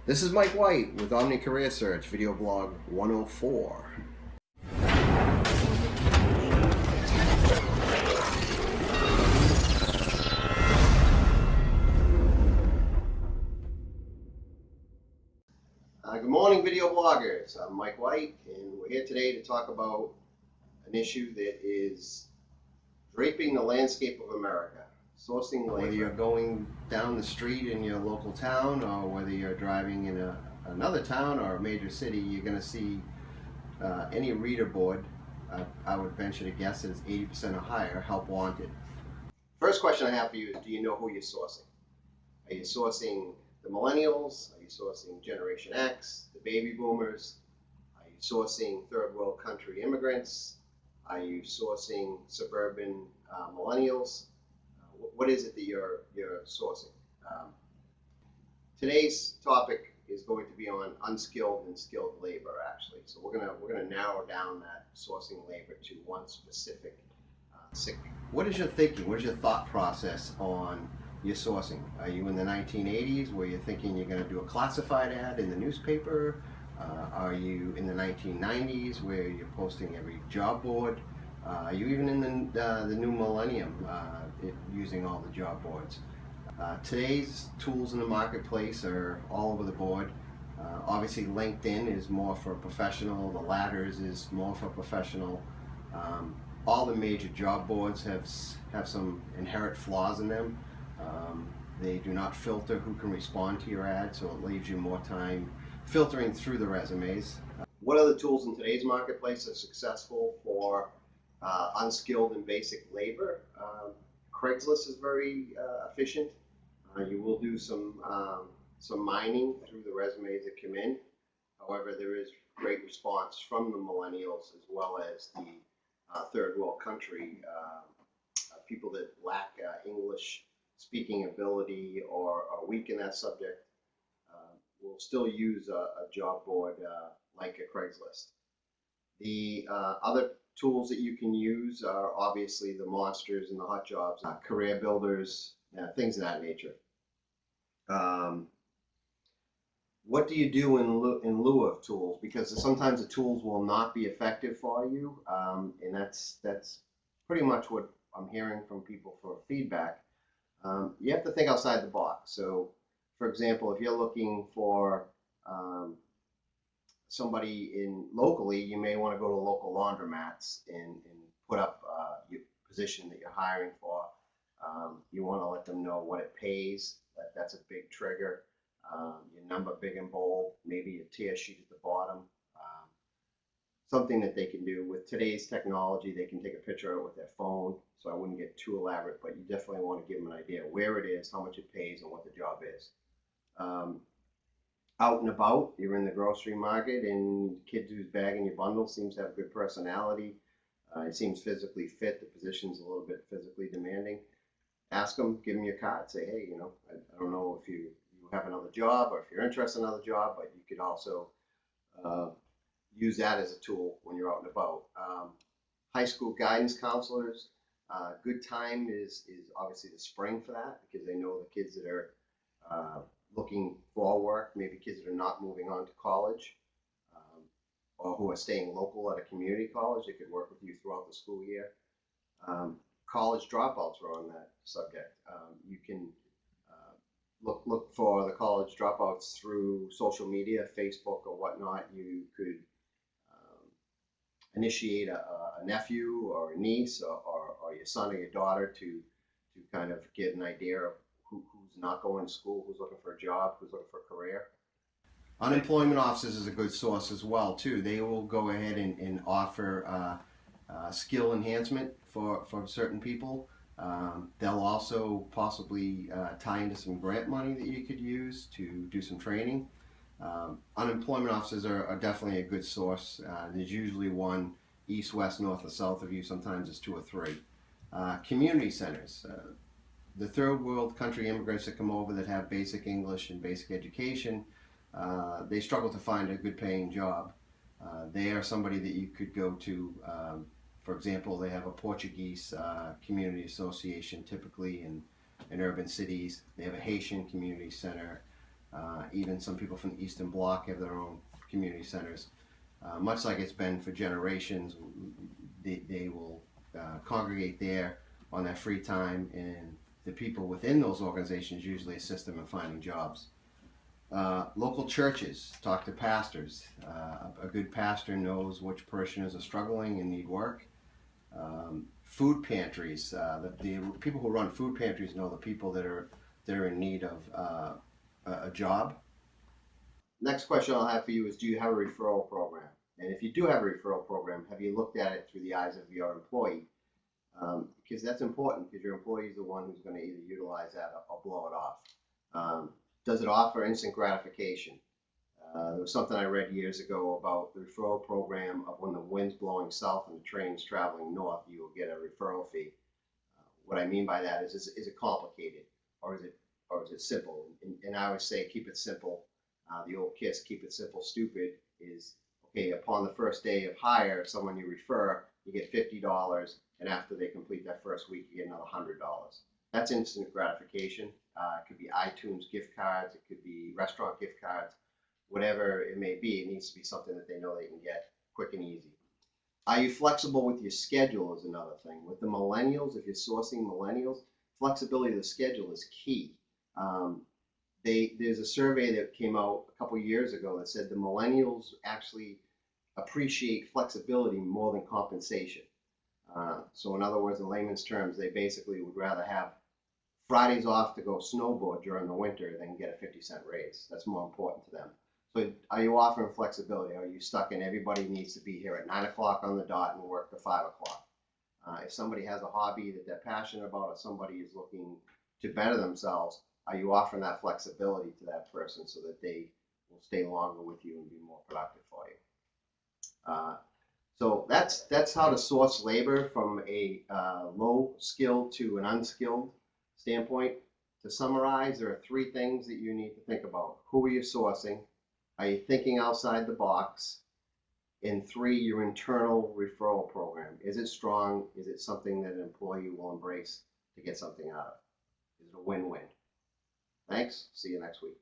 This is Mike White with Omni Career Search, video blog 104. Good morning, video bloggers. I'm Mike White, and we're here today to talk about an issue that is draping the landscape of America. Sourcing labor. Whether you're going down the street in your local town or whether you're driving in another town or a major city, you're going to see any reader board. I would venture to guess that it's 80% or higher, help wanted. First question I have for you is, do you know who you're sourcing? Are you sourcing the millennials? Are you sourcing Generation X, the baby boomers? Are you sourcing third world country immigrants? Are you sourcing suburban millennials? What is it that you're sourcing? Today's topic is going to be on unskilled and skilled labor, actually. So we're gonna narrow down that sourcing labor to one specific segment. What is your thinking? What is your thought process on your sourcing? Are you in the 1980s where you're thinking you're going to do a classified ad in the newspaper? Are you in the 1990s where you're posting every job board? Are you even in the new millennium using all the job boards? Today's tools in the marketplace are all over the board. Obviously LinkedIn is more for professional, the Ladders is more for professional. All the major job boards have some inherent flaws in them. They do not filter who can respond to your ad, so it leaves you more time filtering through the resumes. What other tools in today's marketplace are successful for unskilled and basic labor? Craigslist is very efficient. You will do some mining through the resumes that come in. However, there is great response from the millennials as well as the third world country people that lack English speaking ability or are weak in that subject. Will still use a job board like a Craigslist. The other tools that you can use are obviously the monsters and the hot jobs, career builders, things of that nature. What do you do in lieu of tools? Because sometimes the tools will not be effective for you, and that's pretty much what I'm hearing from people for feedback. You have to think outside the box. So, for example, if you're looking for somebody locally, you may want to go to local laundromats and put up your position that you're hiring for. You want to let them know what it pays. That's a big trigger. Your number big and bold, maybe a tear sheet at the bottom. Something that they can do with today's technology. They can take a picture of it with their phone, so I wouldn't get too elaborate, but you definitely want to give them an idea where it is, how much it pays, and what the job is. Out and about, you're in the grocery market, and the kid who's bagging your bundle seems to have good personality. He seems physically fit. The position's a little bit physically demanding. Ask them, give them your card, say, hey, I don't know if you have another job or if you're interested in another job, but you could also use that as a tool when you're out and about. High school guidance counselors, good time is obviously the spring for that, because they know the kids that are looking for work, maybe kids that are not moving on to college, or who are staying local at a community college. They could work with you throughout the school year. College dropouts are on that subject. You can look for the college dropouts through social media, Facebook or whatnot. You could initiate a nephew or a niece or your son or your daughter to kind of get an idea of who's not going to school, who's looking for a job, who's looking for a career. Unemployment offices is a good source as well too. They will go ahead and offer skill enhancement for certain people. They'll also possibly tie into some grant money that you could use to do some training. Unemployment offices are definitely a good source. There's usually one east, west, north, or south of you. Sometimes it's 2 or 3. Community centers. The third world country immigrants that come over that have basic English and basic education, they struggle to find a good paying job. They are somebody that you could go to. For example, they have a Portuguese community association typically in urban cities. They have a Haitian community center. Even some people from the Eastern Bloc have their own community centers. Much like it's been for generations, they will congregate there on their free time, and the people within those organizations usually assist them in finding jobs. Local churches, talk to pastors. A good pastor knows which parishioners are struggling and need work. Food pantries, the people who run food pantries know the people that are in need of a job. Next question I'll have for you is, do you have a referral program? And if you do have a referral program, have you looked at it through the eyes of your employee? Because that's important, because your employee is the one who's going to either utilize that or blow it off. Does it offer instant gratification? There was something I read years ago about the referral program of when the wind's blowing south and the train's traveling north, you will get a referral fee. What I mean by that is it complicated, or is it simple? And I always say keep it simple. The old KISS, keep it simple, stupid, is okay. Upon the first day of hire, someone you refer, you get $50, and after they complete that first week, you get another $100. That's instant gratification. It could be iTunes gift cards, it could be restaurant gift cards, whatever it may be. It needs to be something that they know they can get quick and easy. Are you flexible with your schedule is another thing. With the millennials, if you're sourcing millennials, flexibility of the schedule is key. There's a survey that came out a couple years ago that said the millennials actually appreciate flexibility more than compensation. So in other words, in layman's terms, they basically would rather have Fridays off to go snowboard during the winter than get a 50-cent raise. That's more important to them. So are you offering flexibility? Are you stuck in everybody needs to be here at 9 o'clock on the dot and work to 5 o'clock? If somebody has a hobby that they're passionate about, or somebody is looking to better themselves, are you offering that flexibility to that person so that they will stay longer with you and be more productive for you? So that's how to source labor from a low skill to an unskilled standpoint. To summarize, there are 3 things that you need to think about. Who are you sourcing? Are you thinking outside the box? And 3, your internal referral program. Is it strong? Is it something that an employee will embrace to get something out of? Is it a win-win? Thanks. See you next week.